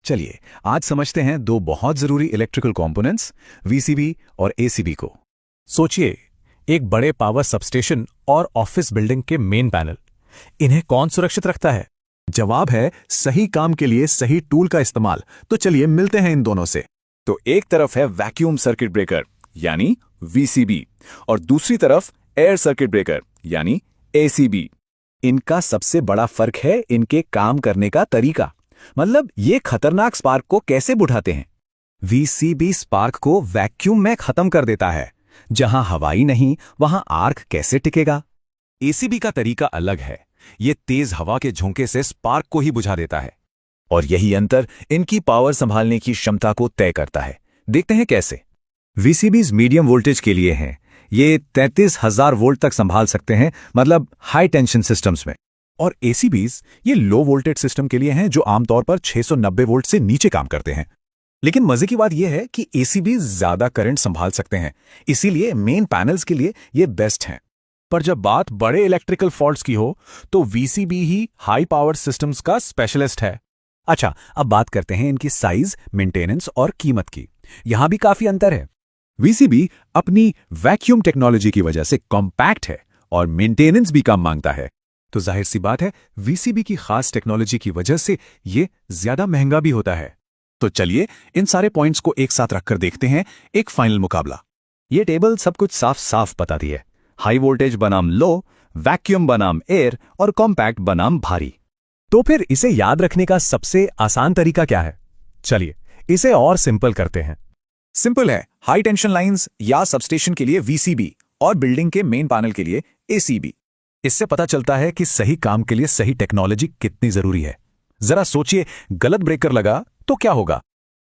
चलिए आज समझते हैं दो बहुत जरूरी इलेक्ट्रिकल कंपोनेंट्स वीसीबी और एसीबी को। सोचिए, एक बड़े पावर सबस्टेशन और ऑफिस बिल्डिंग के मेन पैनल, इन्हें कौन सुरक्षित रखता है? जवाब है सही काम के लिए सही टूल का इस्तेमाल। तो चलिए मिलते हैं इन दोनों से। तो एक तरफ है वैक्यूम सर्किट ब्रेकर यानी वीसीबी और दूसरी तरफ एयर सर्किट ब्रेकर यानी एसीबी। इनका सबसे बड़ा फर्क है इनके काम करने का तरीका, मतलब ये खतरनाक स्पार्क को कैसे बुझाते हैं। वीसीबी स्पार्क को वैक्यूम में खत्म कर देता है। जहां हवाई नहीं वहां आर्क कैसे टिकेगा। एसीबी का तरीका अलग है, ये तेज हवा के झोंके से स्पार्क को ही बुझा देता है। और यही अंतर इनकी पावर संभालने की क्षमता को तय करता है। देखते हैं कैसे। वीसीबीज मीडियम वोल्टेज के लिए हैं, ये 33,000 वोल्ट तक संभाल सकते हैं, मतलब हाई टेंशन सिस्टम्स में। और एसीबीज ये लो वोल्टेज सिस्टम के लिए हैं जो आमतौर पर 690 वोल्ट से नीचे काम करते हैं। लेकिन मजे की बात यह है कि एसीबीज ज्यादा करंट संभाल सकते हैं, इसीलिए मेन पैनल्स के लिए ये बेस्ट हैं। पर जब बात बड़े इलेक्ट्रिकल फॉल्ट्स की हो तो वीसीबी ही हाई पावर सिस्टम्स का स्पेशलिस्ट है। अच्छा, अब बात करते हैं इनकी साइज, मेंटेनेंस और कीमत की। यहां भी काफी अंतर है। वीसीबी अपनी वैक्यूम टेक्नोलॉजी की वजह से कॉम्पैक्ट है और मेंटेनेंस भी कम मांगता है। तो जाहिर सी बात है वीसीबी की खास टेक्नोलॉजी की वजह से ये ज्यादा महंगा भी होता है। तो चलिए इन सारे पॉइंट्स को एक साथ रखकर देखते हैं एक फाइनल मुकाबला। ये टेबल सब कुछ साफ साफ बताती है। हाई वोल्टेज बनाम लो, वैक्यूम बनाम एयर और कॉम्पैक्ट बनाम भारी। तो फिर इसे याद रखने का सबसे आसान तरीका क्या है? चलिए इसे और सिंपल करते हैं। सिंपल है, हाई टेंशन लाइंस या सबस्टेशन के लिए वीसीबी और बिल्डिंग के मेन पैनल के लिए एसीबी। इससे पता चलता है कि सही काम के लिए सही टेक्नोलॉजी कितनी जरूरी है। जरा सोचिए, गलत ब्रेकर लगा तो क्या होगा?